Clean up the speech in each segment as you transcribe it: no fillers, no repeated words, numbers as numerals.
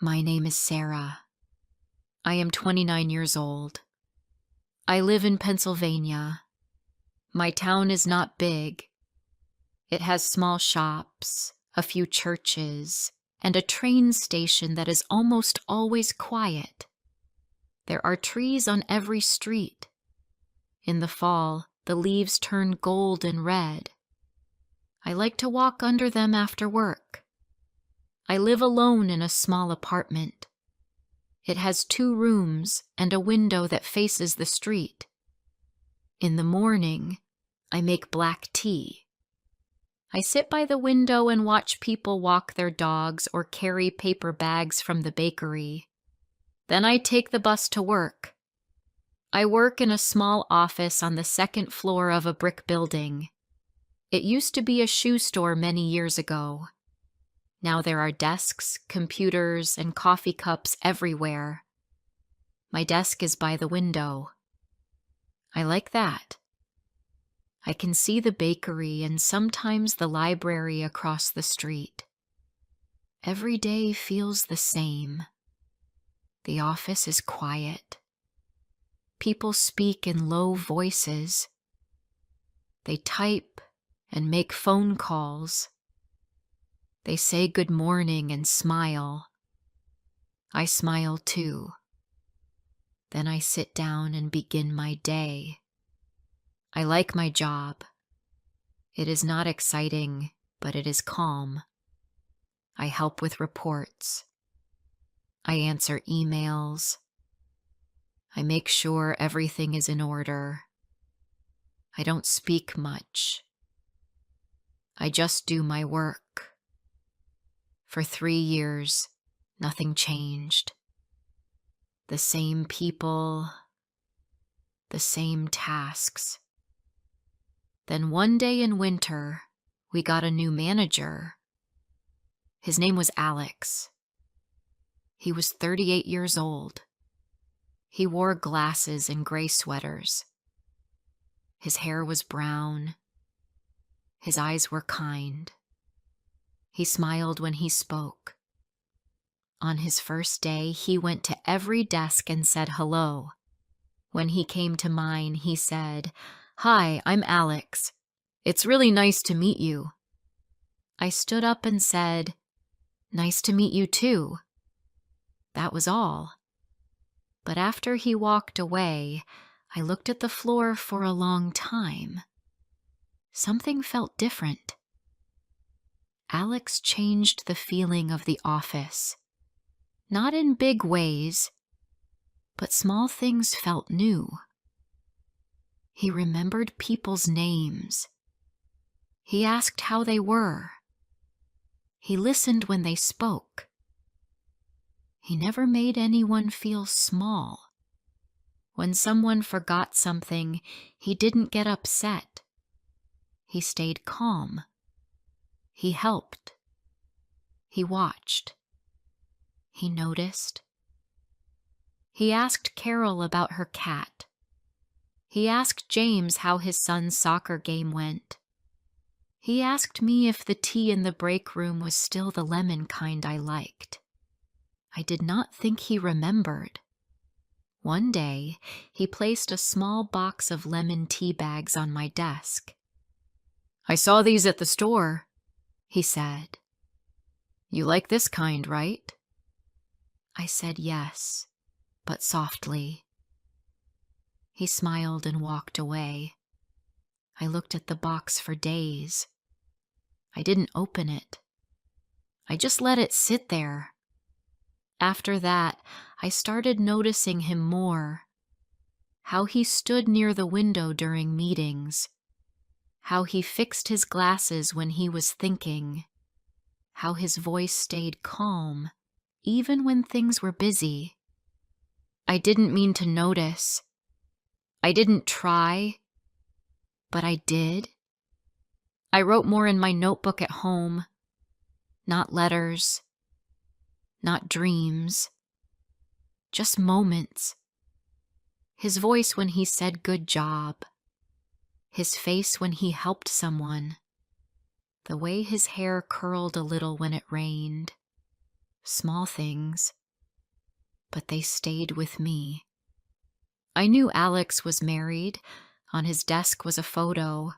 My name is Sarah. I am 29 years old. I live in Pennsylvania. My town is not big. It has small shops, a few churches, and a train station that is almost always quiet. There are trees on every street. In the fall, the leaves turn gold and red. I like to walk under them after work. I live alone in a small apartment. It has 2 rooms and a window that faces the street. In the morning, I make black tea. I sit by the window and watch people walk their dogs or carry paper bags from the bakery. Then I take the bus to work. I work in a small office on the 2nd floor of a brick building. It used to be a shoe store many years ago. Now there are desks, computers, and coffee cups everywhere. My desk is by the window. I like that. I can see the bakery and sometimes the library across the street. Every day feels the same. The office is quiet. People speak in low voices. They type and make phone calls. They say good morning and smile. I smile too. Then I sit down and begin my day. I like my job. It is not exciting, but it is calm. I help with reports. I answer emails. I make sure everything is in order. I don't speak much. I just do my work. For 3 years, nothing changed. The same people, the same tasks. Then one day in winter, we got a new manager. His name was Alex. He was 38 years old. He wore glasses and gray sweaters. His hair was brown. His eyes were kind. He smiled when he spoke. On his first day, he went to every desk and said hello. When he came to mine, he said, "Hi, I'm Alex. It's really nice to meet you." I stood up and said, "Nice to meet you too." That was all. But after he walked away, I looked at the floor for a long time. Something felt different. Alex changed the feeling of the office. Not in big ways, but small things felt new. He remembered people's names. He asked how they were. He listened when they spoke. He never made anyone feel small. When someone forgot something, he didn't get upset. He stayed calm. He helped. He watched. He noticed. He asked Carol about her cat. He asked James how his son's soccer game went. He asked me if the tea in the break room was still the lemon kind I liked. I did not think he remembered. One day, he placed a small box of lemon tea bags on my desk. "I saw these at the store," he said. "You like this kind, right?" I said yes, but softly. He smiled and walked away. I looked at the box for days. I didn't open it. I just let it sit there. After that, I started noticing him more. How he stood near the window during meetings. How he fixed his glasses when he was thinking. How his voice stayed calm, even when things were busy. I didn't mean to notice. I didn't try, but I did. I wrote more in my notebook at home. Not letters. Not dreams. Just moments. His voice when he said good job. His face when he helped someone. The way his hair curled a little when it rained. small things, but they stayed with me. I knew Alex was married. On his desk was a photo.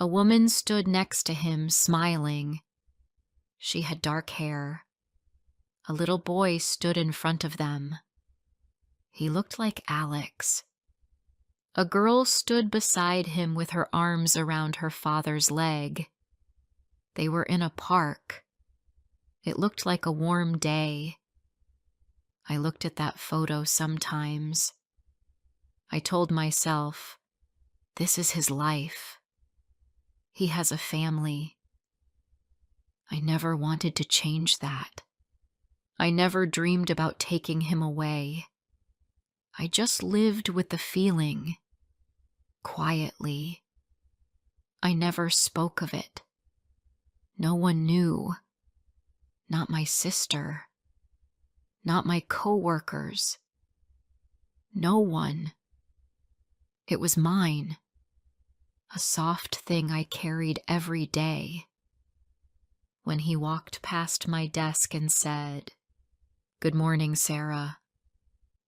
A woman stood next to him, smiling. She had dark hair. A little boy stood in front of them. He looked like Alex. A girl stood beside him with her arms around her father's leg. They were in a park. It looked like a warm day. I looked at that photo sometimes. I told myself, this is his life. He has a family. I never wanted to change that. I never dreamed about taking him away. I just lived with the feeling, quietly. I never spoke of it. No one knew. Not my sister. Not my coworkers. No one. It was mine. A soft thing I carried every day. When he walked past my desk and said, "Good morning, Sarah,"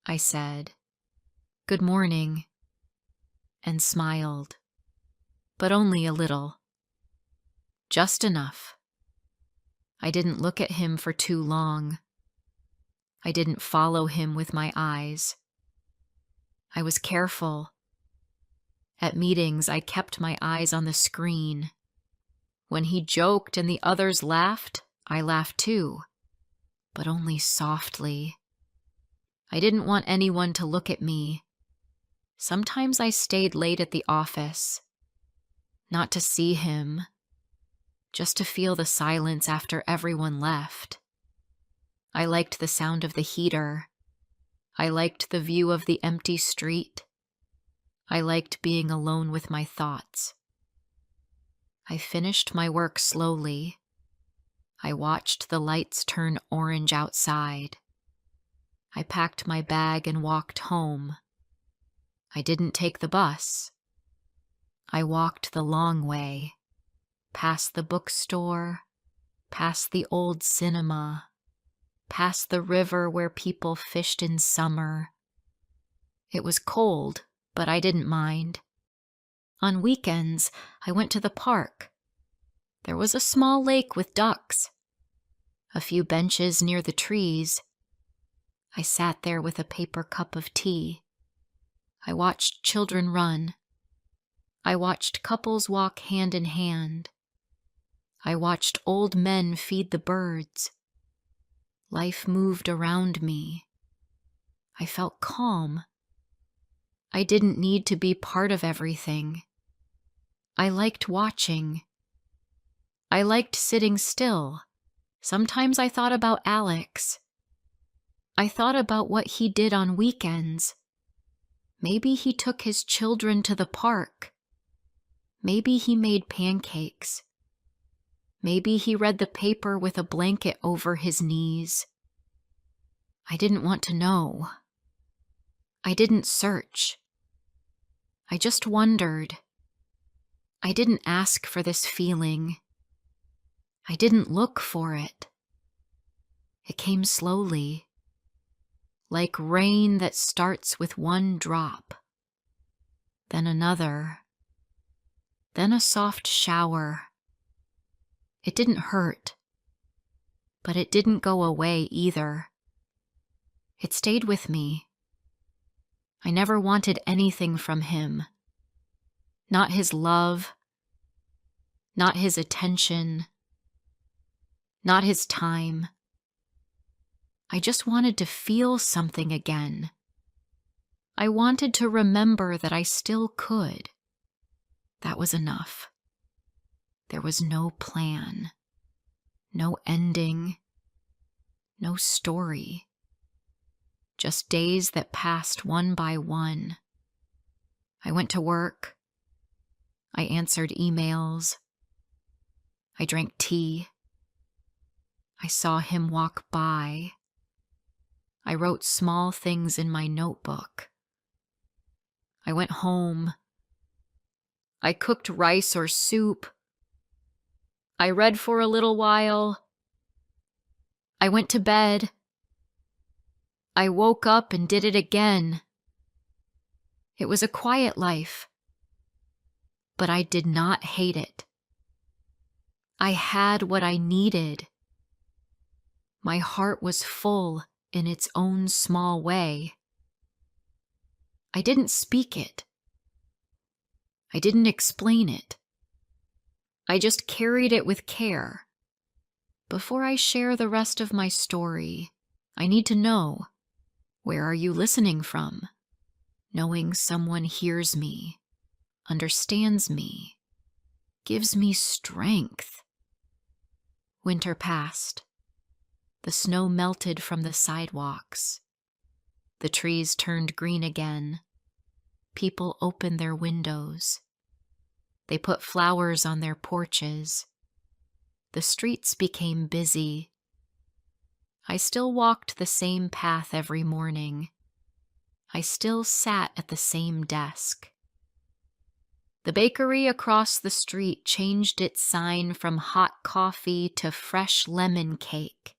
I said, "Good morning," and smiled, but only a little. Just enough. I didn't look at him for too long. I didn't follow him with my eyes. I was careful. At meetings, I kept my eyes on the screen. When he joked and the others laughed, I laughed too, but only softly. I didn't want anyone to look at me. Sometimes I stayed late at the office, not to see him, just to feel the silence after everyone left. I liked the sound of the heater. I liked the view of the empty street. I liked being alone with my thoughts. I finished my work slowly. I watched the lights turn orange outside. I packed my bag and walked home. I didn't take the bus. I walked the long way, past the bookstore, past the old cinema, past the river where people fished in summer. It was cold, but I didn't mind. On weekends, I went to the park. There was a small lake with ducks, a few benches near the trees. I sat there with a paper cup of tea. I watched children run. I watched couples walk hand in hand. I watched old men feed the birds. Life moved around me. I felt calm. I didn't need to be part of everything. I liked watching. I liked sitting still. Sometimes I thought about Alex. I thought about what he did on weekends. Maybe he took his children to the park. Maybe he made pancakes. Maybe he read the paper with a blanket over his knees. I didn't want to know. I didn't search. I just wondered. I didn't ask for this feeling. I didn't look for it. It came slowly, like rain that starts with one drop, then another, then a soft shower. It didn't hurt, but it didn't go away either. It stayed with me. I never wanted anything from him. Not his love, not his attention, not his time. I just wanted to feel something again. I wanted to remember that I still could. That was enough. There was no plan, no ending, no story. Just days that passed one by one. I went to work. I answered emails. I drank tea. I saw him walk by. I wrote small things in my notebook. I went home. I cooked rice or soup. I read for a little while. I went to bed. I woke up and did it again. It was a quiet life, but I did not hate it. I had what I needed. My heart was full in its own small way. I didn't speak it. I didn't explain it. I just carried it with care. Before I share the rest of my story, I need to know, where are you listening from? Knowing someone hears me, understands me, gives me strength. Winter passed. The snow melted from the sidewalks. The trees turned green again. People opened their windows. They put flowers on their porches. The streets became busy. I still walked the same path every morning. I still sat at the same desk. The bakery across the street changed its sign from hot coffee to fresh lemon cake.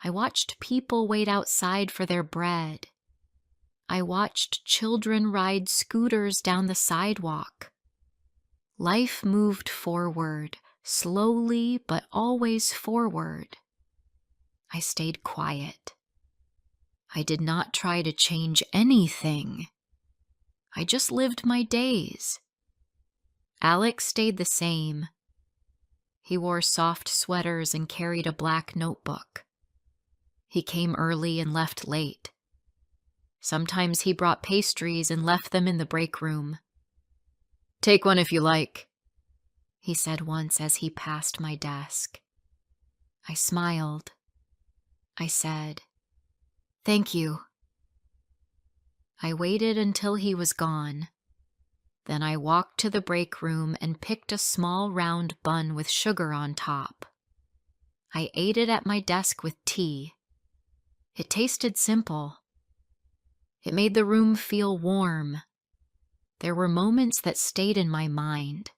I watched people wait outside for their bread. I watched children ride scooters down the sidewalk. Life moved forward, slowly but always forward. I stayed quiet. I did not try to change anything. I just lived my days. Alex stayed the same. He wore soft sweaters and carried a black notebook. He came early and left late. Sometimes he brought pastries and left them in the break room. "Take one if you like," he said once as he passed my desk. I smiled. I said, "Thank you." I waited until he was gone. Then I walked to the break room and picked a small round bun with sugar on top. I ate it at my desk with tea. It tasted simple. It made the room feel warm. There were moments that stayed in my mind.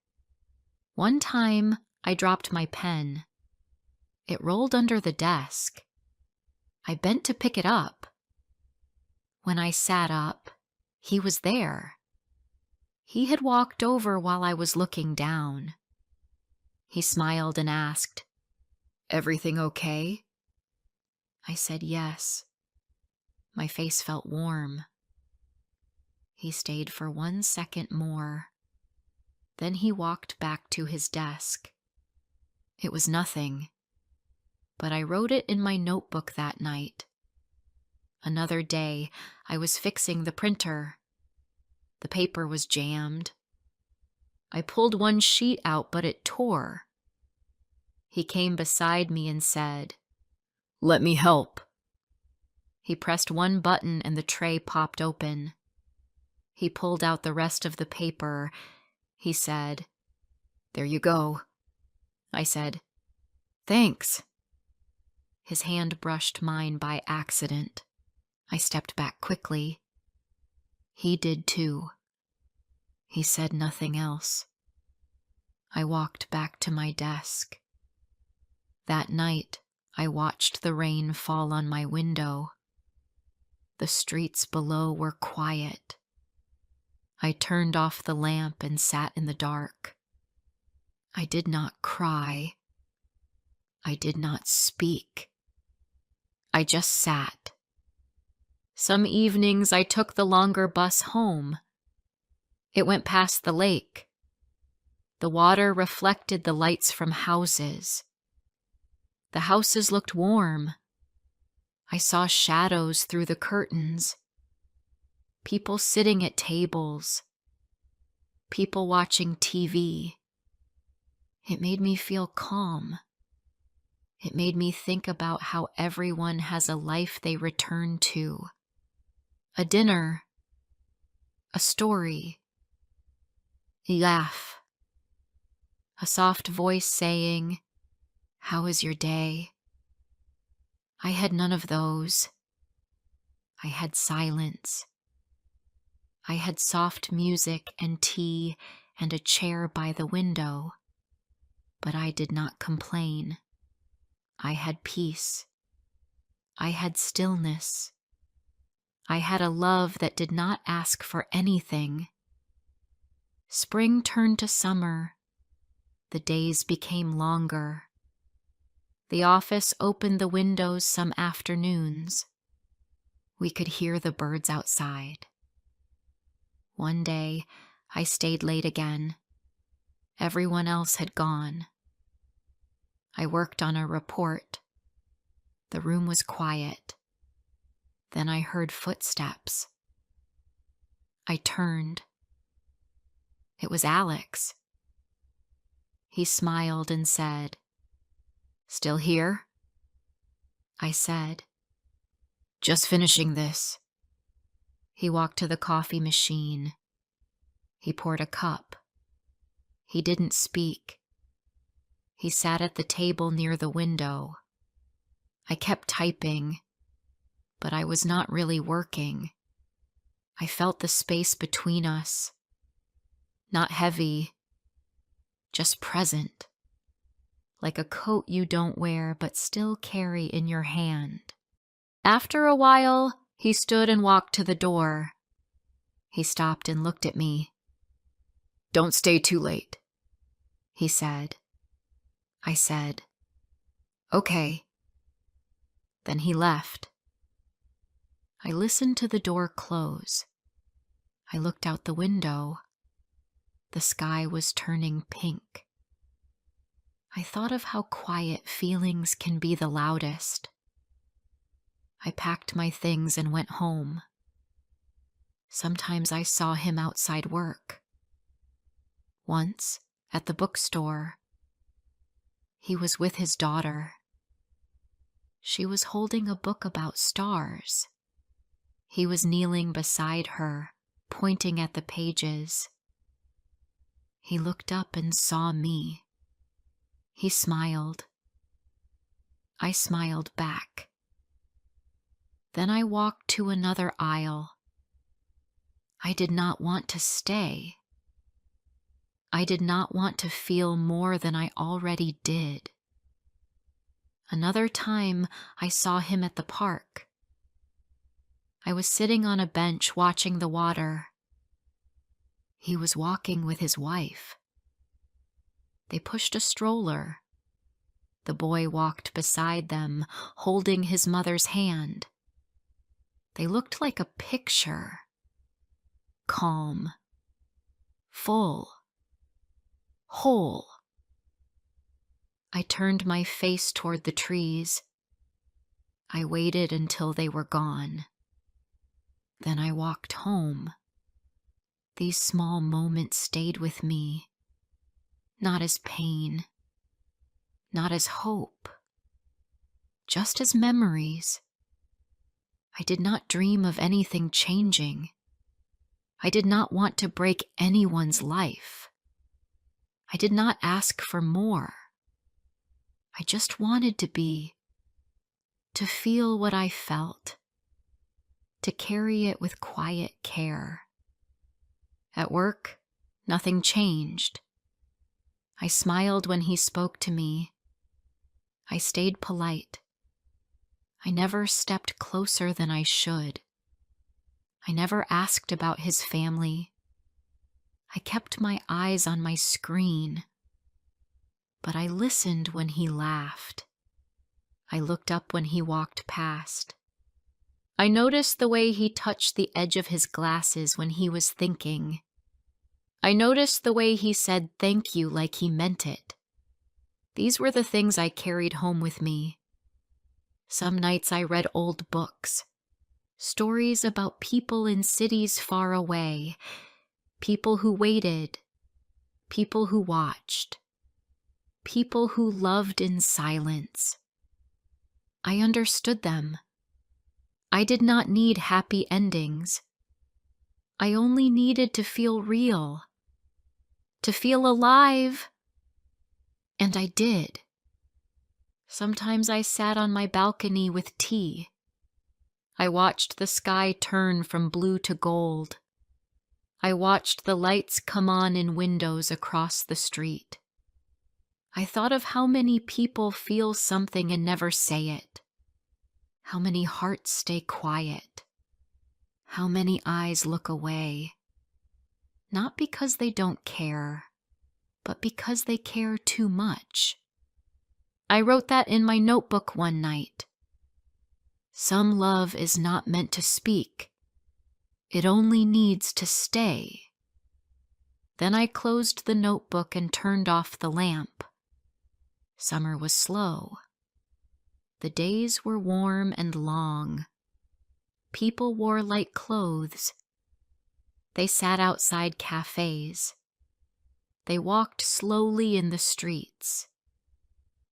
One time, I dropped my pen. It rolled under the desk. I bent to pick it up. When I sat up, he was there. He had walked over while I was looking down. He smiled and asked, "Everything okay?" I said yes. My face felt warm. He stayed for 1 second more. Then he walked back to his desk. It was nothing, but I wrote it in my notebook that night. Another day, I was fixing the printer. The paper was jammed. I pulled one sheet out, but it tore. He came beside me and said, "Let me help." He pressed one button and the tray popped open. He pulled out the rest of the paper. He said, "There you go." I said, "Thanks." His hand brushed mine by accident. I stepped back quickly. He did too. He said nothing else. I walked back to my desk. That night, I watched the rain fall on my window. The streets below were quiet. I turned off the lamp and sat in the dark. I did not cry. I did not speak. I just sat. Some evenings I took the longer bus home. It went past the lake. The water reflected the lights from houses. The houses looked warm. I saw shadows through the curtains. People sitting at tables. People watching TV. It made me feel calm. It made me think about how everyone has a life they return to. A dinner. A story. A laugh. A soft voice saying, "How is your day?" I had none of those. I had silence. I had soft music and tea and a chair by the window. But I did not complain. I had peace. I had stillness. I had a love that did not ask for anything. Spring turned to summer. The days became longer. The office opened the windows some afternoons. We could hear the birds outside. One day, I stayed late again. Everyone else had gone. I worked on a report. The room was quiet. Then I heard footsteps. I turned. It was Alex. He smiled and said, "Still here?" I said, "Just finishing this." He walked to the coffee machine. He poured a cup. He didn't speak. He sat at the table near the window. I kept typing, but I was not really working. I felt the space between us. Not heavy, just present. Like a coat you don't wear but still carry in your hand. After a while, he stood and walked to the door. He stopped and looked at me. "Don't stay too late," he said. I said, "Okay." Then he left. I listened to the door close. I looked out the window. The sky was turning pink. I thought of how quiet feelings can be the loudest. I packed my things and went home. Sometimes I saw him outside work. Once, at the bookstore, he was with his daughter. She was holding a book about stars. He was kneeling beside her, pointing at the pages. He looked up and saw me. He smiled. I smiled back. Then I walked to another aisle. I did not want to stay. I did not want to feel more than I already did. Another time, I saw him at the park. I was sitting on a bench watching the water. He was walking with his wife. They pushed a stroller. The boy walked beside them, holding his mother's hand. They looked like a picture. Calm, full, whole. I turned my face toward the trees. I waited until they were gone. Then I walked home. These small moments stayed with me, not as pain, not as hope, just as memories. I did not dream of anything changing. I did not want to break anyone's life. I did not ask for more. I just wanted to feel what I felt, to carry it with quiet care. At work, nothing changed. I smiled when he spoke to me. I stayed polite. I never stepped closer than I should. I never asked about his family. I kept my eyes on my screen. But I listened when he laughed. I looked up when he walked past. I noticed the way he touched the edge of his glasses when he was thinking. I noticed the way he said thank you like he meant it. These were the things I carried home with me. Some nights I read old books, stories about people in cities far away, people who waited, people who watched, people who loved in silence. I understood them. I did not need happy endings. I only needed to feel real, to feel alive. And I did. Sometimes I sat on my balcony with tea. I watched the sky turn from blue to gold. I watched the lights come on in windows across the street. I thought of how many people feel something and never say it. How many hearts stay quiet? How many eyes look away? Not because they don't care, but because they care too much. I wrote that in my notebook one night. Some love is not meant to speak. It only needs to stay. Then I closed the notebook and turned off the lamp. Summer was slow. The days were warm and long. People wore light clothes. They sat outside cafes. They walked slowly in the streets.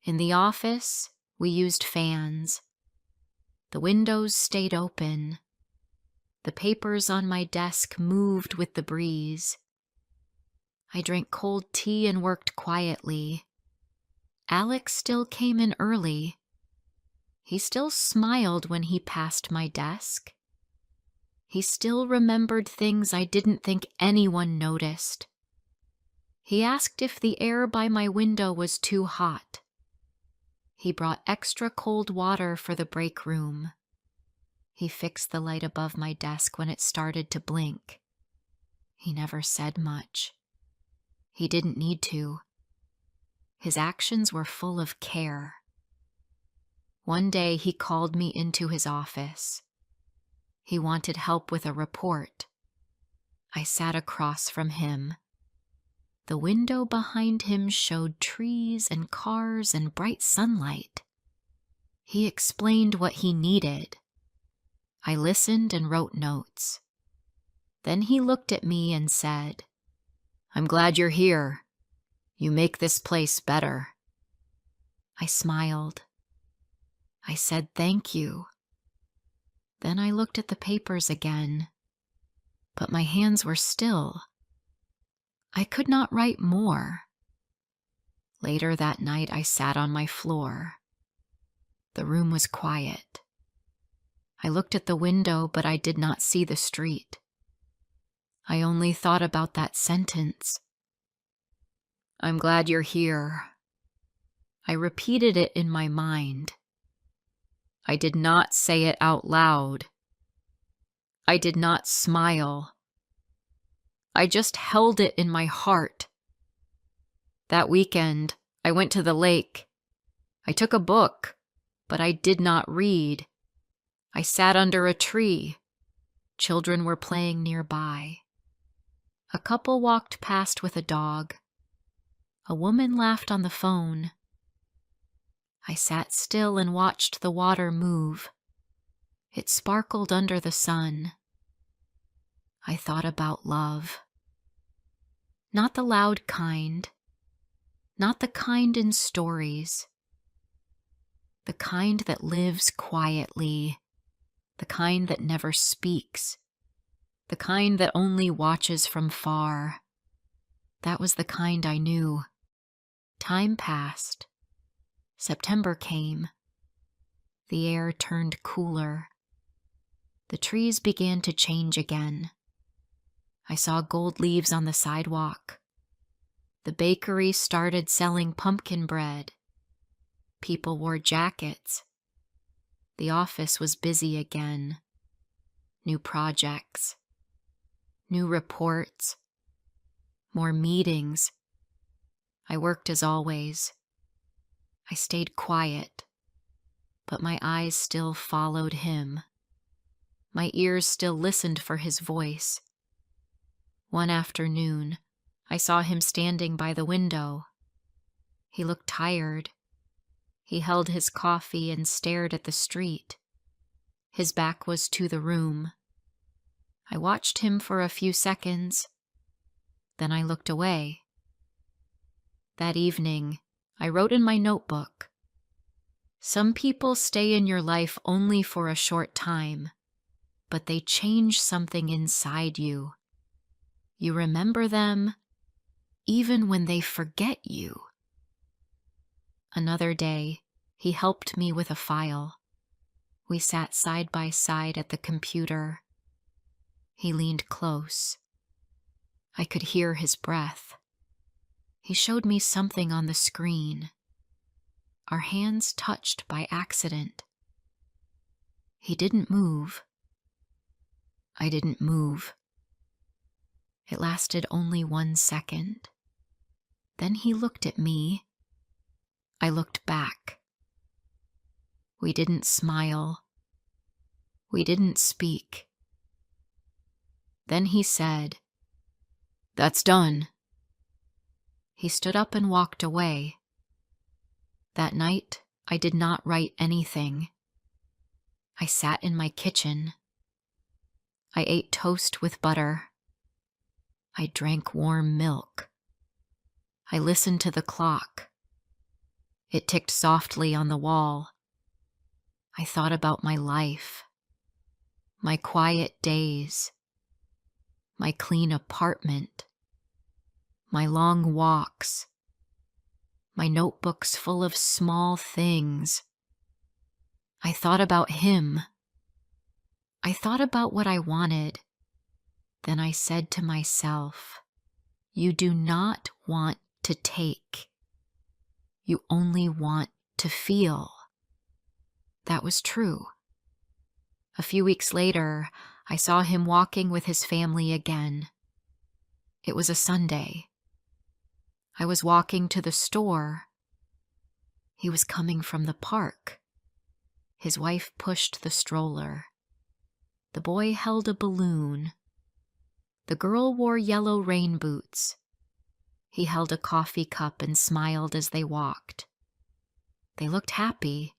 In the office, we used fans. The windows stayed open. The papers on my desk moved with the breeze. I drank cold tea and worked quietly. Alex still came in early. He still smiled when he passed my desk. He still remembered things I didn't think anyone noticed. He asked if the air by my window was too hot. He brought extra cold water for the break room. He fixed the light above my desk when it started to blink. He never said much. He didn't need to. His actions were full of care. One day he called me into his office. He wanted help with a report. I sat across from him. The window behind him showed trees and cars and bright sunlight. He explained what he needed. I listened and wrote notes. Then he looked at me and said, "I'm glad you're here. You make this place better." I smiled. I said thank you. Then I looked at the papers again, but my hands were still. I could not write more. Later that night, I sat on my floor. The room was quiet. I looked at the window, but I did not see the street. I only thought about that sentence. "I'm glad you're here." I repeated it in my mind. I did not say it out loud. I did not smile. I just held it in my heart. That weekend, I went to the lake. I took a book, but I did not read. I sat under a tree. Children were playing nearby. A couple walked past with a dog. A woman laughed on the phone. I sat still and watched the water move. It sparkled under the sun. I thought about love. Not the loud kind. Not the kind in stories. The kind that lives quietly. The kind that never speaks. The kind that only watches from far. That was the kind I knew. Time passed. September came. The air turned cooler. The trees began to change again. I saw gold leaves on the sidewalk. The bakery started selling pumpkin bread. People wore jackets. The office was busy again. New projects. New reports. More meetings. I worked as always. I stayed quiet, but my eyes still followed him. My ears still listened for his voice. One afternoon, I saw him standing by the window. He looked tired. He held his coffee and stared at the street. His back was to the room. I watched him for a few seconds. Then I looked away. That evening, I wrote in my notebook, "Some people stay in your life only for a short time, but they change something inside you. You remember them even when they forget you." Another day, he helped me with a file. We sat side by side at the computer. He leaned close. I could hear his breath. He showed me something on the screen. Our hands touched by accident. He didn't move. I didn't move. It lasted only 1 second. Then he looked at me. I looked back. We didn't smile. We didn't speak. Then he said, "That's done." He stood up and walked away. That night, I did not write anything. I sat in my kitchen. I ate toast with butter. I drank warm milk. I listened to the clock. It ticked softly on the wall. I thought about my life, my quiet days, my clean apartment, my long walks, my notebooks full of small things. I thought about him. I thought about what I wanted. Then I said to myself, "You do not want to take. You only want to feel." That was true. A few weeks later, I saw him walking with his family again. It was a Sunday. I was walking to the store. He was coming from the park. His wife pushed the stroller. The boy held a balloon. The girl wore yellow rain boots. He held a coffee cup and smiled as they walked. They looked happy.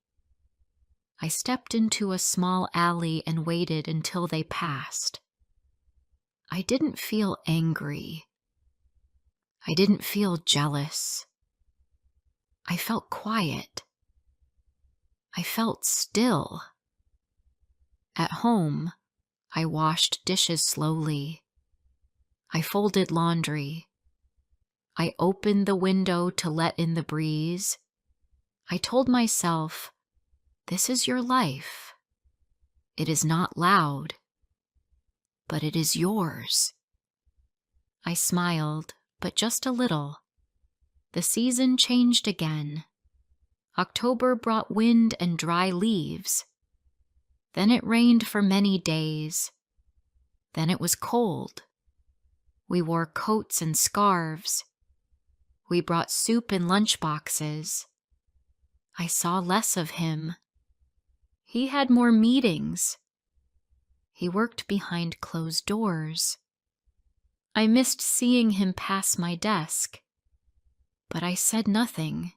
I stepped into a small alley and waited until they passed. I didn't feel angry. I didn't feel jealous. I felt quiet. I felt still. At home, I washed dishes slowly. I folded laundry. I opened the window to let in the breeze. I told myself, "This is your life. It is not loud, but it is yours." I smiled, but just a little. The season changed again. October brought wind and dry leaves. Then it rained for many days. Then it was cold. We wore coats and scarves. We brought soup in lunch boxes. I saw less of him. He had more meetings. He worked behind closed doors. I missed seeing him pass my desk, but I said nothing.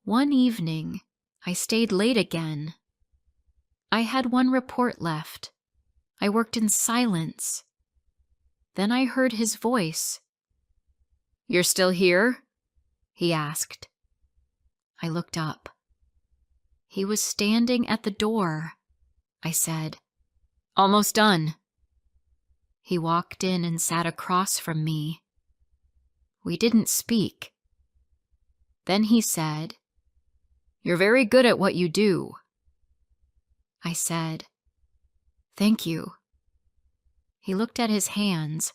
One evening, I stayed late again. I had one report left. I worked in silence. Then I heard his voice. "You're still here?" he asked. I looked up. He was standing at the door. I said, "Almost done." He walked in and sat across from me. We didn't speak. Then he said, "You're very good at what you do." I said, "Thank you." He looked at his hands.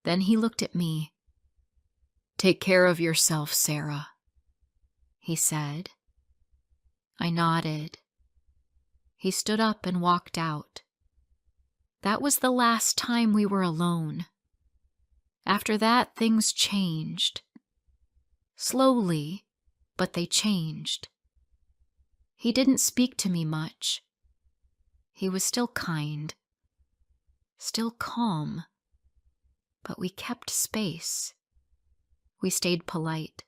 Then he looked at me. "Take care of yourself, Sarah," he said. I nodded. He stood up and walked out. That was the last time we were alone. After that, things changed. Slowly, but they changed. He didn't speak to me much. He was still kind, still calm, but we kept space. We stayed polite.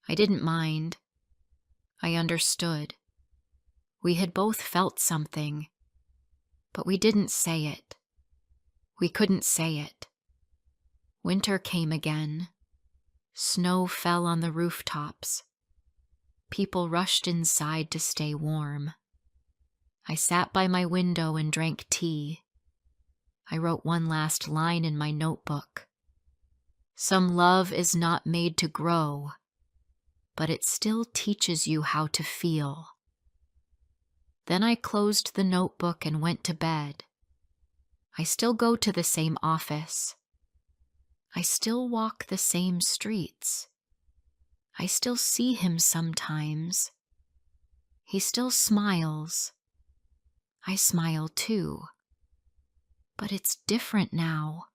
I didn't mind. I understood. We had both felt something, but we didn't say it. We couldn't say it. Winter came again. Snow fell on the rooftops. People rushed inside to stay warm. I sat by my window and drank tea. I wrote one last line in my notebook. Some love is not made to grow, but it still teaches you how to feel. Then I closed the notebook and went to bed. I still go to the same office. I still walk the same streets. I still see him sometimes. He still smiles. I smile too. But it's different now.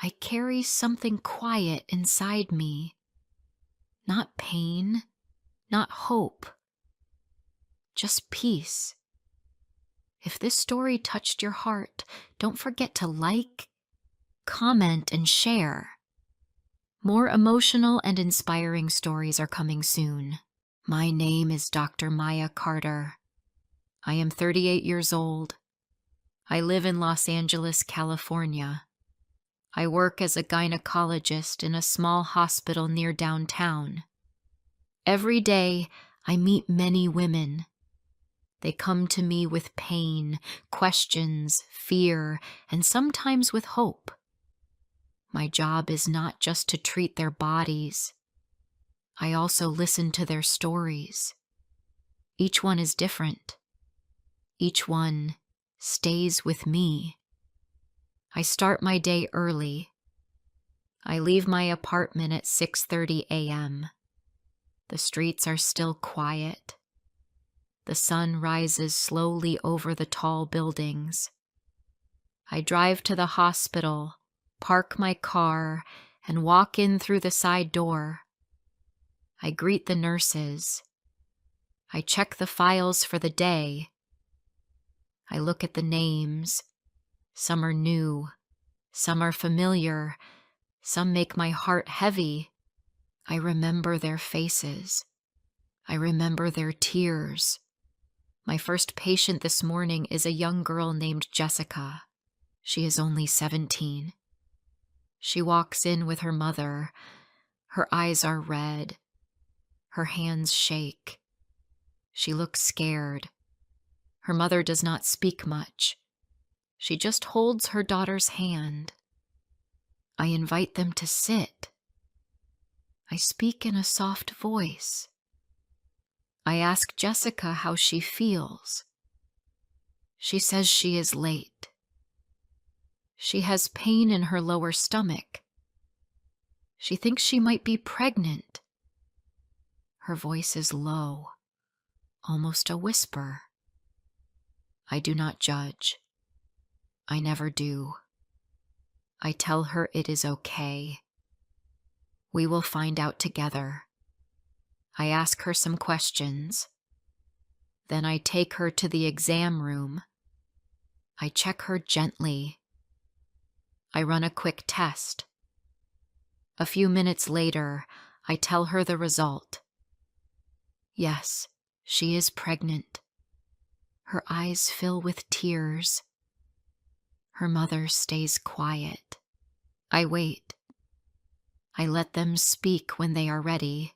I carry something quiet inside me. Not pain, not hope, just peace. If this story touched your heart, don't forget to like, comment, and share. More emotional and inspiring stories are coming soon. My name is Dr. Maya Carter. I am 38 years old. I live in Los Angeles, California. I work as a gynecologist in a small hospital near downtown. Every day, I meet many women. They come to me with pain, questions, fear, and sometimes with hope. My job is not just to treat their bodies. I also listen to their stories. Each one is different. Each one stays with me. I start my day early. I leave my apartment at 6:30 a.m. The streets are still quiet. The sun rises slowly over the tall buildings. I drive to the hospital, park my car, and walk in through the side door. I greet the nurses. I check the files for the day. I look at the names. Some are new. Some are familiar. Some make my heart heavy. I remember their faces. I remember their tears. My first patient this morning is a young girl named Jessica. She is only 17. She walks in with her mother. Her eyes are red. Her hands shake. She looks scared. Her mother does not speak much. She just holds her daughter's hand. I invite them to sit. I speak in a soft voice. I ask Jessica how she feels. She says she is late. She has pain in her lower stomach. She thinks she might be pregnant. Her voice is low, almost a whisper. I do not judge. I never do. I tell her it is okay. We will find out together. I ask her some questions. Then I take her to the exam room. I check her gently. I run a quick test. A few minutes later, I tell her the result. Yes, she is pregnant. Her eyes fill with tears. Her mother stays quiet. I wait. I let them speak when they are ready.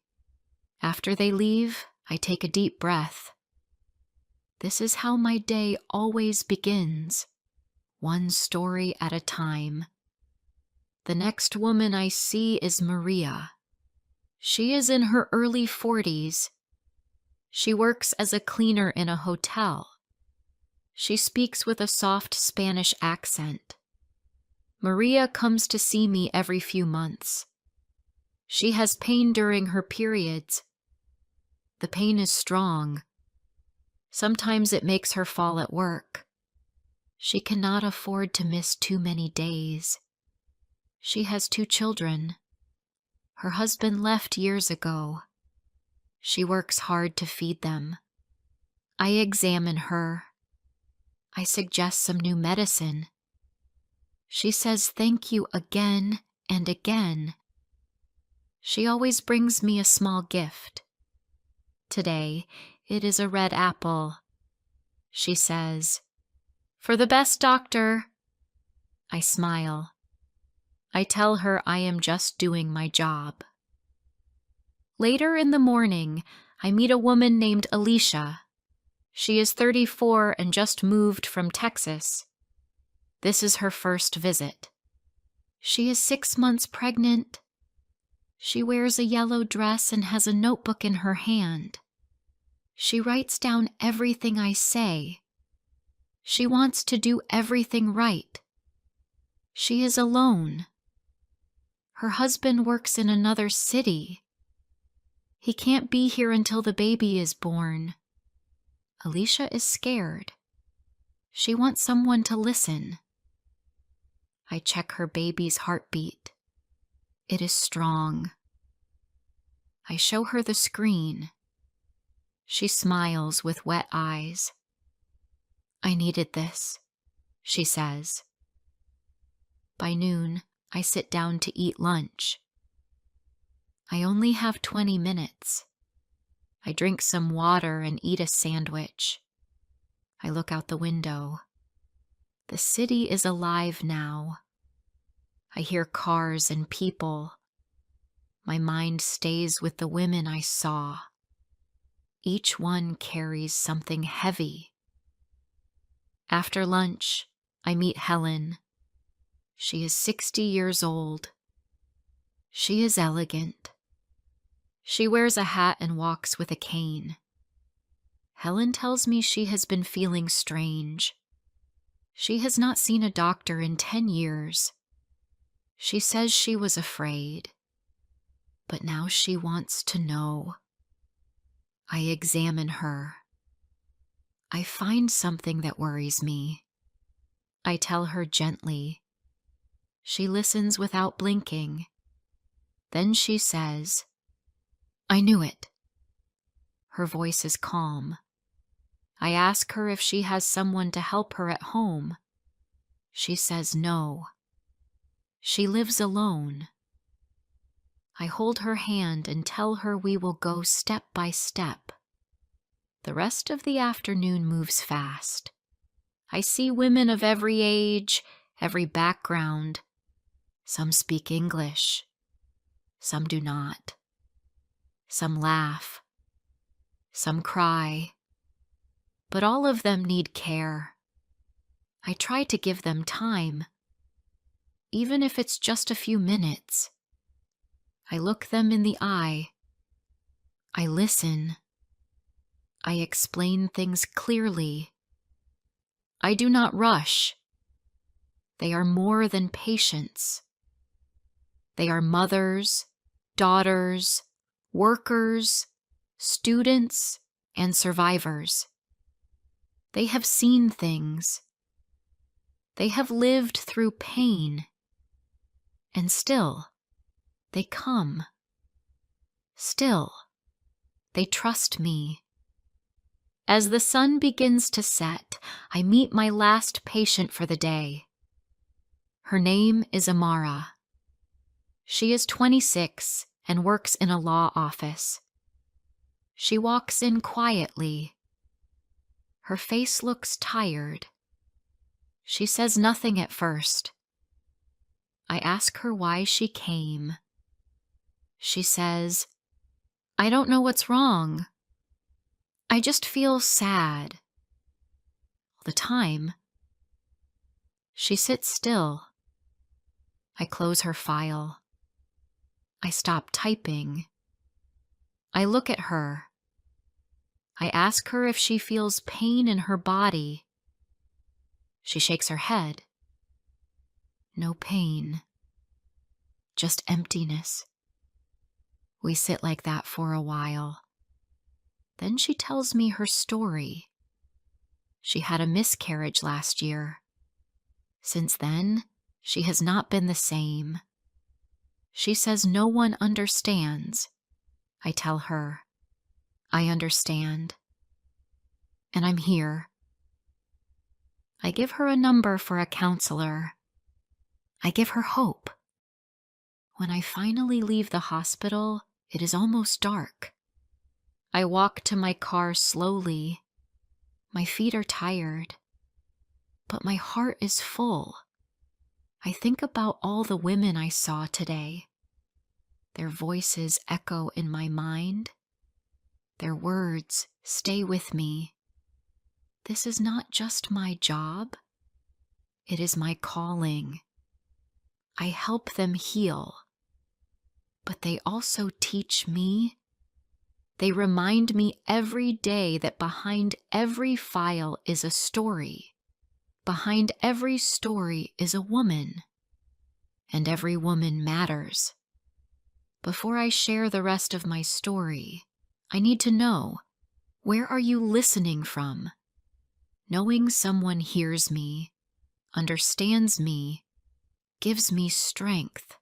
After they leave, I take a deep breath. This is how my day always begins, one story at a time. The next woman I see is Maria. She is in her early 40s. She works as a cleaner in a hotel. She speaks with a soft Spanish accent. Maria comes to see me every few months. She has pain during her periods. The pain is strong. Sometimes it makes her fall at work. She cannot afford to miss too many days. She has 2 children. Her husband left years ago. She works hard to feed them. I examine her. I suggest some new medicine. She says thank you again and again. She always brings me a small gift. Today, it is a red apple. She says, "For the best, doctor." I smile. I tell her I am just doing my job. Later in the morning, I meet a woman named Alicia. She is 34 and just moved from Texas. This is her first visit. She is 6 months pregnant. She wears a yellow dress and has a notebook in her hand. She writes down everything I say. She wants to do everything right. She is alone. Her husband works in another city. He can't be here until the baby is born. Alicia is scared. She wants someone to listen. I check her baby's heartbeat. It is strong. I show her the screen. She smiles with wet eyes. I needed this, she says. By noon, I sit down to eat lunch. I only have 20 minutes. I drink some water and eat a sandwich. I look out the window. The city is alive now. I hear cars and people. My mind stays with the women I saw. Each one carries something heavy. After lunch, I meet Helen. She is 60 years old. She is elegant. She wears a hat and walks with a cane. Helen tells me she has been feeling strange. She has not seen a doctor in 10 years. She says she was afraid, but now she wants to know. I examine her. I find something that worries me. I tell her gently. She listens without blinking. Then she says, "I knew it." Her voice is calm. I ask her if she has someone to help her at home. She says no. She lives alone. I hold her hand and tell her we will go step by step. The rest of the afternoon moves fast. I see women of every age, every background. Some speak English. Some do not. Some laugh. Some cry. But all of them need care. I try to give them time, even if it's just a few minutes. I look them in the eye. I listen. I explain things clearly. I do not rush. They are more than patients. They are mothers, daughters, workers, students, and survivors. They have seen things. They have lived through pain. And still, they come. Still, they trust me. As the sun begins to set, I meet my last patient for the day. Her name is Amara. She is 26 and works in a law office. She walks in quietly. Her face looks tired. She says nothing at first. I ask her why she came. She says, "I don't know what's wrong. I just feel sad." All the time. She sits still. I close her file. I stop typing. I look at her. I ask her if she feels pain in her body. She shakes her head. No pain. Just emptiness. We sit like that for a while. Then she tells me her story. She had a miscarriage last year. Since then, she has not been the same. She says no one understands. I tell her, I understand. And I'm here. I give her a number for a counselor. I give her hope. When I finally leave the hospital, it is almost dark. I walk to my car slowly. My feet are tired, but my heart is full. I think about all the women I saw today. Their voices echo in my mind. Their words stay with me. This is not just my job. It is my calling. I help them heal. But they also teach me. They remind me every day that behind every file is a story. Behind every story is a woman. And every woman matters. Before I share the rest of my story, I need to know, where are you listening from? Knowing someone hears me, understands me, gives me strength.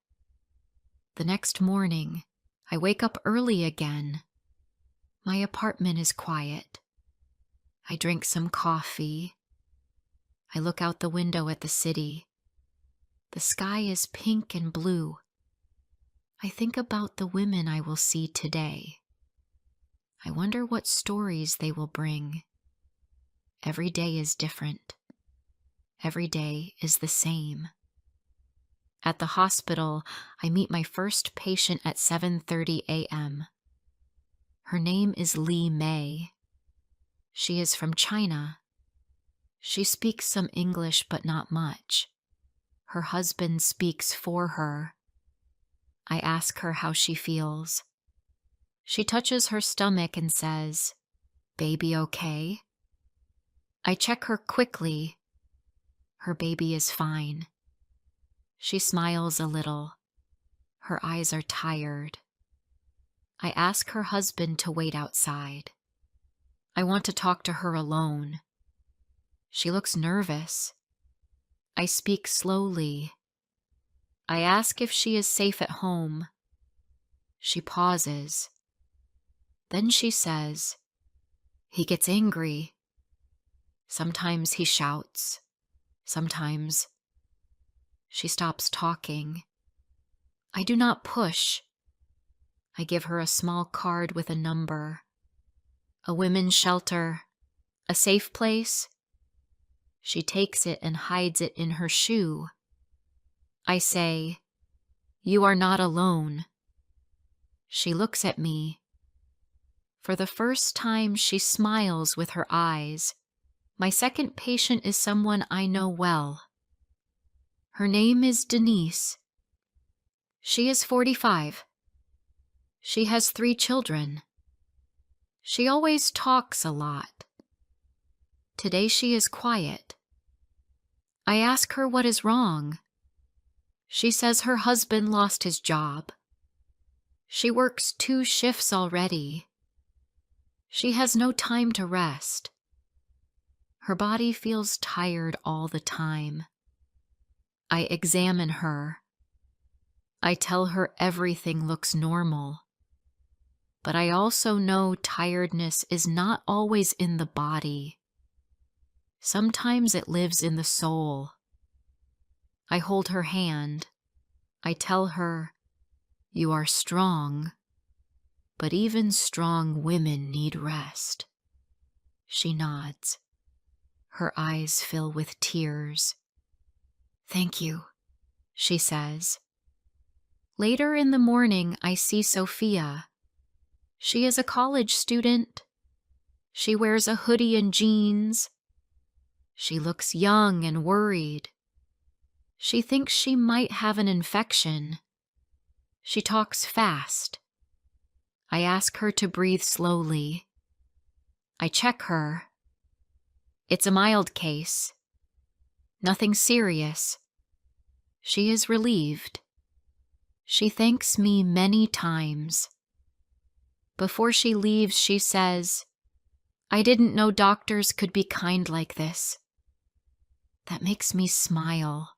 The next morning, I wake up early again. My apartment is quiet. I drink some coffee. I look out the window at the city. The sky is pink and blue. I think about the women I will see today. I wonder what stories they will bring. Every day is different. Every day is the same. At the hospital, I meet my first patient at 7:30 a.m. Her name is Li Mei. She is from China. She speaks some English, but not much. Her husband speaks for her. I ask her how she feels. She touches her stomach and says, "Baby okay?" I check her quickly. Her baby is fine. She smiles a little. Her eyes are tired. I ask her husband to wait outside. I want to talk to her alone. She looks nervous. I speak slowly. I ask if she is safe at home. She pauses. Then she says, "He gets angry. Sometimes he shouts. Sometimes." She stops talking. I do not push. I give her a small card with a number. A women's shelter. A safe place. She takes it and hides it in her shoe. I say, "You are not alone." She looks at me. For the first time, she smiles with her eyes. My second patient is someone I know well. Her name is Denise. She is 45. She has 3 children. She always talks a lot. Today she is quiet. I ask her what is wrong. She says her husband lost his job. She works 2 shifts already. She has no time to rest. Her body feels tired all the time. I examine her. I tell her everything looks normal. But I also know tiredness is not always in the body. Sometimes it lives in the soul. I hold her hand. I tell her, "You are strong, but even strong women need rest." She nods. Her eyes fill with tears. "Thank you," she says. Later in the morning, I see Sophia. She is a college student. She wears a hoodie and jeans. She looks young and worried. She thinks she might have an infection. She talks fast. I ask her to breathe slowly. I check her. It's a mild case. Nothing serious. She is relieved. She thanks me many times. Before she leaves, she says, "I didn't know doctors could be kind like this." That makes me smile.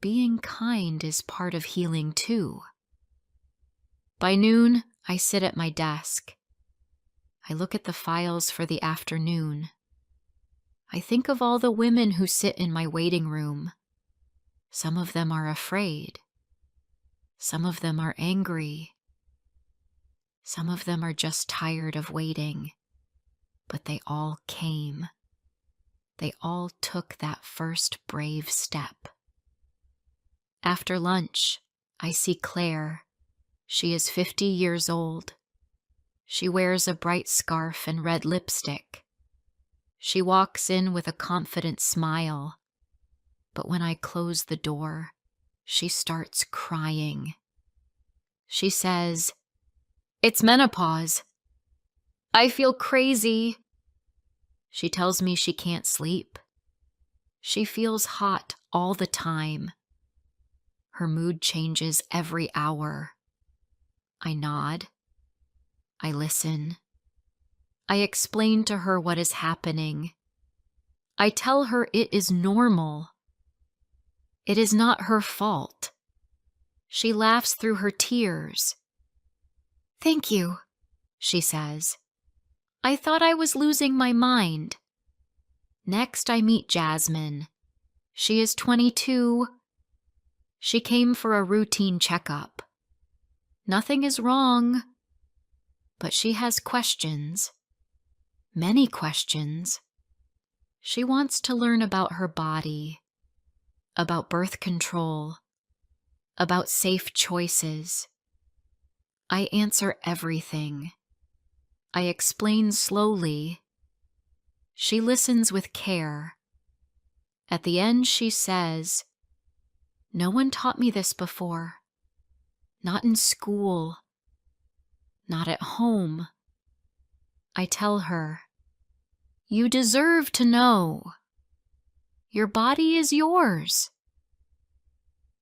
Being kind is part of healing too. By noon, I sit at my desk. I look at the files for the afternoon. I think of all the women who sit in my waiting room. Some of them are afraid. Some of them are angry. Some of them are just tired of waiting. But they all came. They all took that first brave step. After lunch, I see Claire. She is 50 years old. She wears a bright scarf and red lipstick. She walks in with a confident smile. But when I close the door, she starts crying. She says, "It's menopause. I feel crazy." She tells me she can't sleep. She feels hot all the time. Her mood changes every hour. I nod. I listen. I explain to her what is happening. I tell her it is normal. It is not her fault. She laughs through her tears. "Thank you," she says. "I thought I was losing my mind." Next, I meet Jasmine. She is 22. She came for a routine checkup. Nothing is wrong, but she has questions. Many questions. She wants to learn about her body, about birth control, about safe choices. I answer everything. I explain slowly. She listens with care. At the end, she says, "No one taught me this before. Not in school. Not at home." I tell her, "You deserve to know. Your body is yours."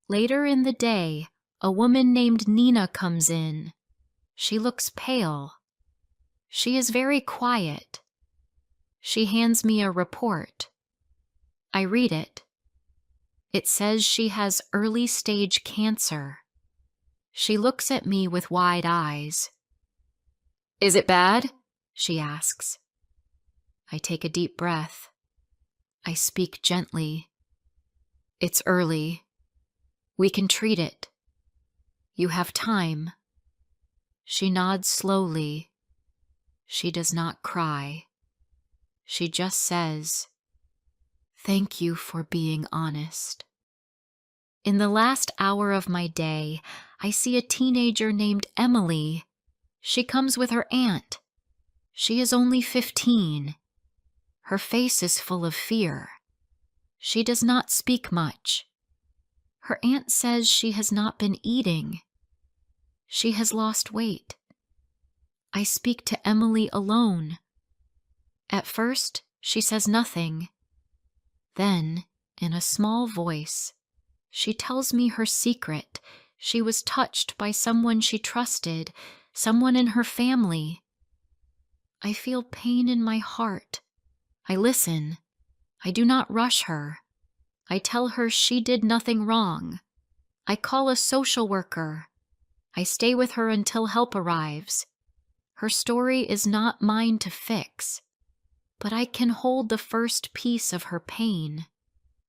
Later in the day, a woman named Nina comes in. She looks pale. She is very quiet. She hands me a report. I read it. It says she has early-stage cancer. She looks at me with wide eyes. "Is it bad?" she asks. I take a deep breath. I speak gently. "It's early. We can treat it. You have time." She nods slowly. She does not cry. She just says, "Thank you for being honest." In the last hour of my day, I see a teenager named Emily. She comes with her aunt. She is only 15. Her face is full of fear. She does not speak much. Her aunt says she has not been eating. She has lost weight. I speak to Emily alone. At first, she says nothing. Then, in a small voice, she tells me her secret. She was touched by someone she trusted, someone in her family. I feel pain in my heart. I listen. I do not rush her. I tell her she did nothing wrong. I call a social worker. I stay with her until help arrives. Her story is not mine to fix, but I can hold the first piece of her pain.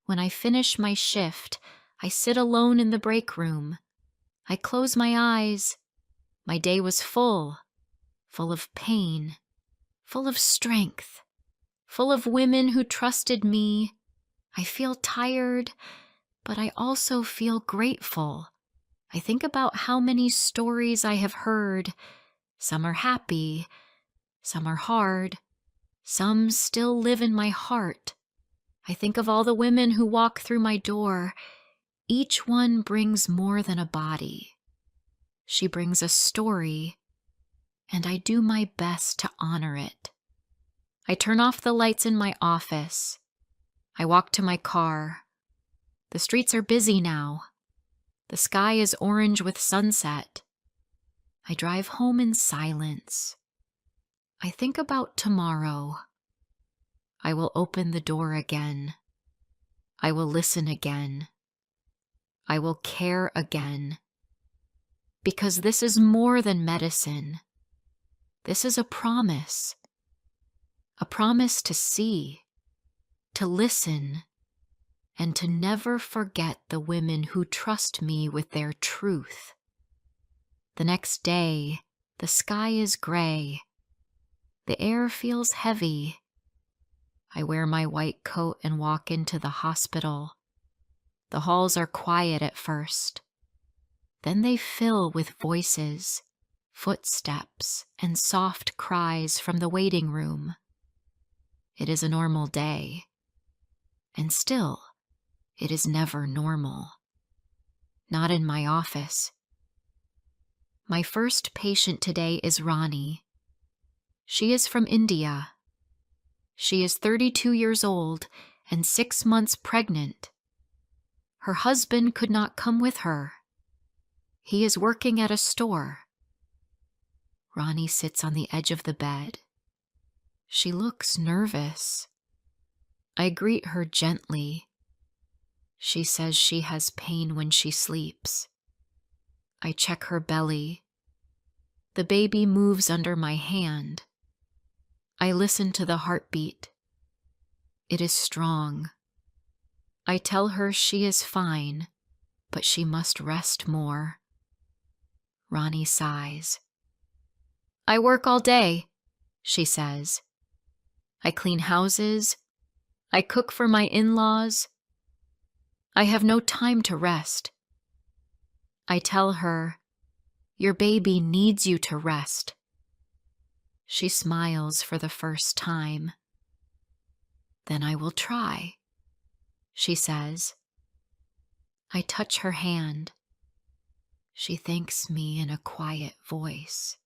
When I finish my shift, I sit alone in the break room. I close my eyes. My day was full of pain, full of strength, full of women who trusted me. I feel tired, but I also feel grateful. I think about how many stories I have heard. Some are happy, some are hard, some still live in my heart. I think of all the women who walk through my door. Each one brings more than a body. She brings a story, and I do my best to honor it. I turn off the lights in my office. I walk to my car. The streets are busy now. The sky is orange with sunset. I drive home in silence. I think about tomorrow. I will open the door again. I will listen again. I will care again. Because this is more than medicine. This is a promise. A promise to see, to listen, and to never forget the women who trust me with their truth. The next day, the sky is gray. The air feels heavy. I wear my white coat and walk into the hospital. The halls are quiet at first. Then they fill with voices, footsteps, and soft cries from the waiting room. It is a normal day. And still, it is never normal. Not in my office. My first patient today is Rani. She is from India. She is 32 years old and 6 months pregnant. Her husband could not come with her. He is working at a store. Rani sits on the edge of the bed. She looks nervous. I greet her gently. She says she has pain when she sleeps. I check her belly. The baby moves under my hand. I listen to the heartbeat. It is strong. I tell her she is fine, but she must rest more. Ronnie sighs. I work all day, she says. I clean houses. I cook for my in-laws. I have no time to rest. I tell her, your baby needs you to rest. She smiles for the first time. Then I will try, she says. I touch her hand. She thanks me in a quiet voice.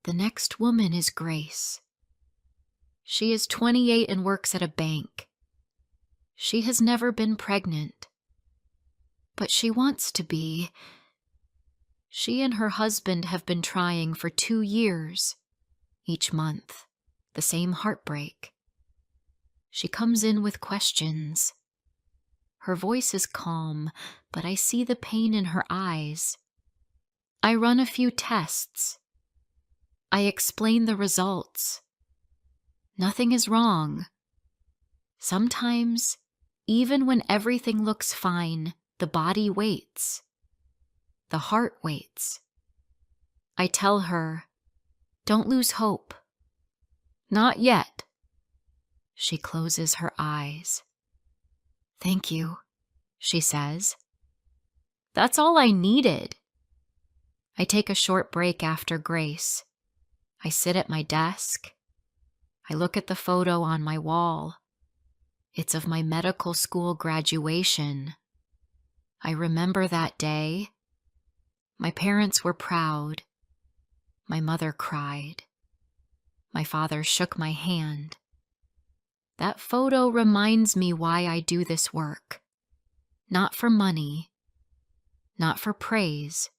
The next woman is Grace. She is 28 and works at a bank. She has never been pregnant, but she wants to be. She and her husband have been trying for 2 years. Each month, the same heartbreak. She comes in with questions. Her voice is calm, but I see the pain in her eyes. I run a few tests. I explain the results. Nothing is wrong. Sometimes, even when everything looks fine, the body waits. The heart waits. I tell her, don't lose hope. Not yet. She closes her eyes. Thank you, she says. That's all I needed. I take a short break after Grace. I sit at my desk. I look at the photo on my wall. It's of my medical school graduation. I remember that day. My parents were proud. My mother cried. My father shook my hand. That photo reminds me why I do this work. Not for money, not for praise,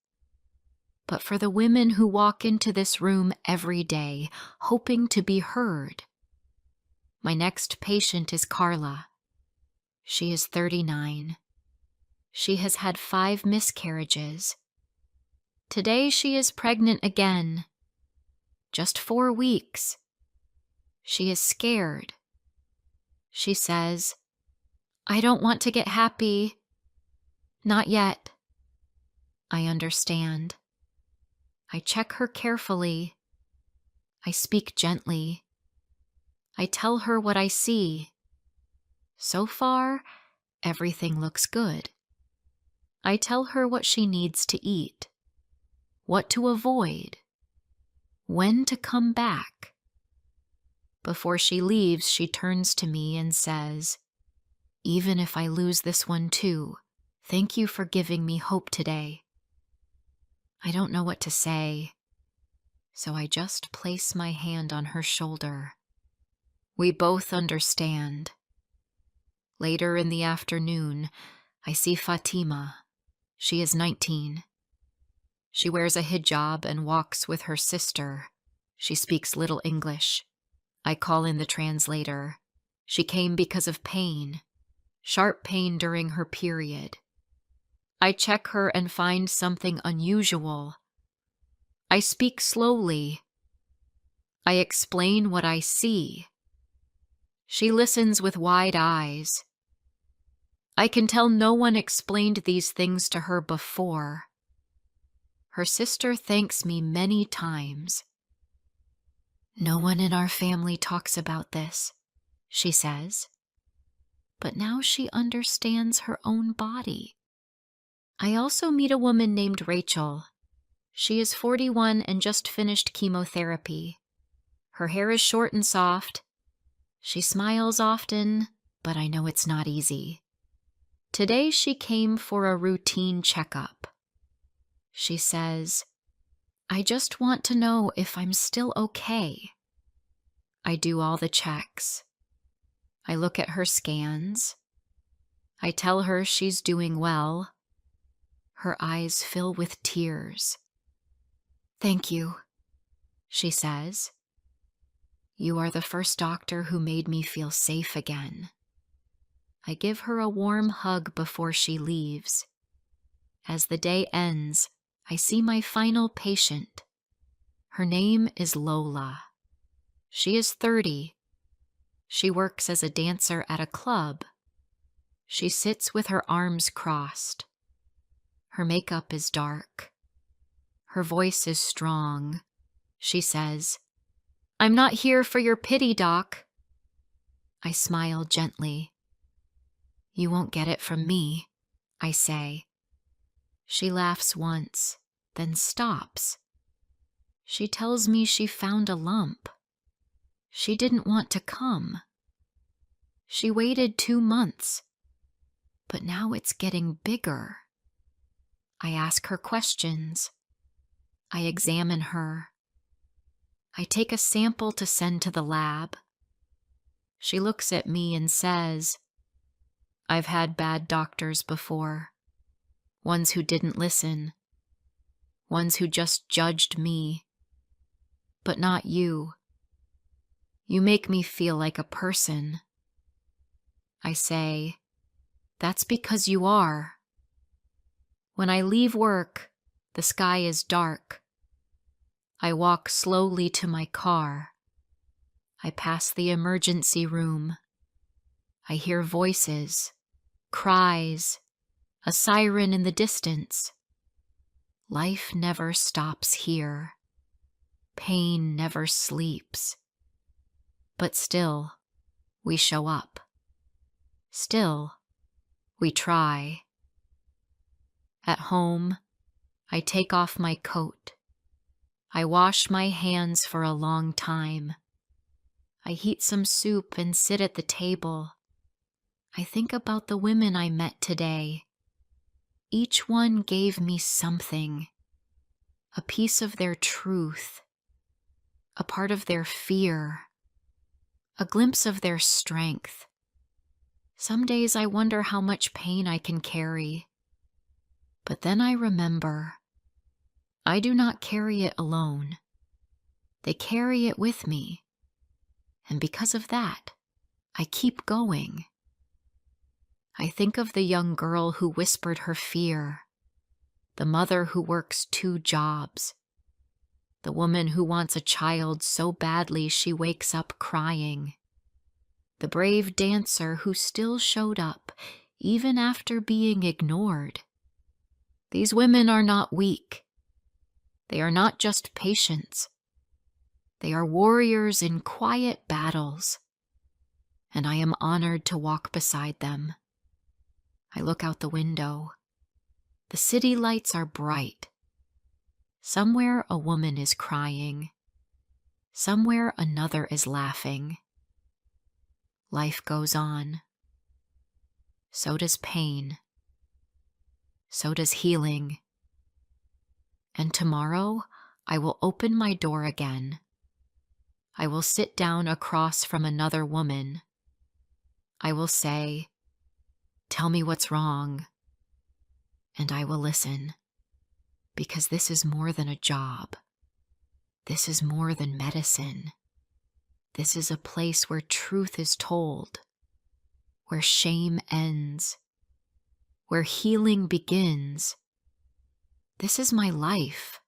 but for the women who walk into this room every day, hoping to be heard. My next patient is Carla. She is 39. She has had 5 miscarriages. Today she is pregnant again. Just 4 weeks. She is scared. She says, I don't want to get happy. Not yet. I understand. I check her carefully. I speak gently. I tell her what I see. So far, everything looks good. I tell her what she needs to eat, what to avoid, when to come back. Before she leaves, she turns to me and says, even if I lose this one too, thank you for giving me hope today. I don't know what to say, so I just place my hand on her shoulder. We both understand. Later in the afternoon, I see Fatima. She is 19. She wears a hijab and walks with her sister. She speaks little English. I call in the translator. She came because of pain, sharp pain during her period. I check her and find something unusual. I speak slowly. I explain what I see. She listens with wide eyes. I can tell no one explained these things to her before. Her sister thanks me many times. No one in our family talks about this, she says. But now she understands her own body. I also meet a woman named Rachel. She is 41 and just finished chemotherapy. Her hair is short and soft. She smiles often, but I know it's not easy. Today she came for a routine checkup. She says, I just want to know if I'm still okay. I do all the checks. I look at her scans. I tell her she's doing well. Her eyes fill with tears. Thank you, she says. You are the first doctor who made me feel safe again. I give her a warm hug before she leaves. As the day ends, I see my final patient. Her name is Lola. She is 30. She works as a dancer at a club. She sits with her arms crossed. Her makeup is dark. Her voice is strong. She says, "I'm not here for your pity, Doc." I smile gently. "You won't get it from me," I say. She laughs once, then stops. She tells me she found a lump. She didn't want to come. She waited 2 months, but now it's getting bigger. I ask her questions. I examine her. I take a sample to send to the lab. She looks at me and says, "I've had bad doctors before. Ones who didn't listen. Ones who just judged me. But not you. You make me feel like a person." I say, "That's because you are." When I leave work, the sky is dark. I walk slowly to my car. I pass the emergency room. I hear voices, cries, a siren in the distance. Life never stops here. Pain never sleeps. But still, we show up. Still, we try. At home, I take off my coat. I wash my hands for a long time. I heat some soup and sit at the table. I think about the women I met today. Each one gave me something, a piece of their truth, a part of their fear, a glimpse of their strength. Some days I wonder how much pain I can carry. But then I remember, I do not carry it alone. They carry it with me. And because of that, I keep going. I think of the young girl who whispered her fear, the mother who works 2 jobs, the woman who wants a child so badly she wakes up crying, the brave dancer who still showed up even after being ignored. These women are not weak. They are not just patients. They are warriors in quiet battles, and I am honored to walk beside them. I look out the window. The city lights are bright. Somewhere a woman is crying. Somewhere another is laughing. Life goes on. So does pain. So does healing. And tomorrow, I will open my door again. I will sit down across from another woman. I will say, "Tell me what's wrong." And I will listen, because this is more than a job. This is more than medicine. This is a place where truth is told, where shame ends, where healing begins. This is my life.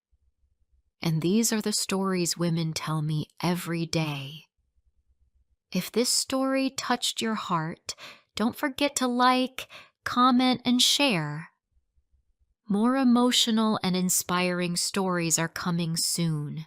And these are the stories women tell me every day. If this story touched your heart, don't forget to like, comment, and share. More emotional and inspiring stories are coming soon.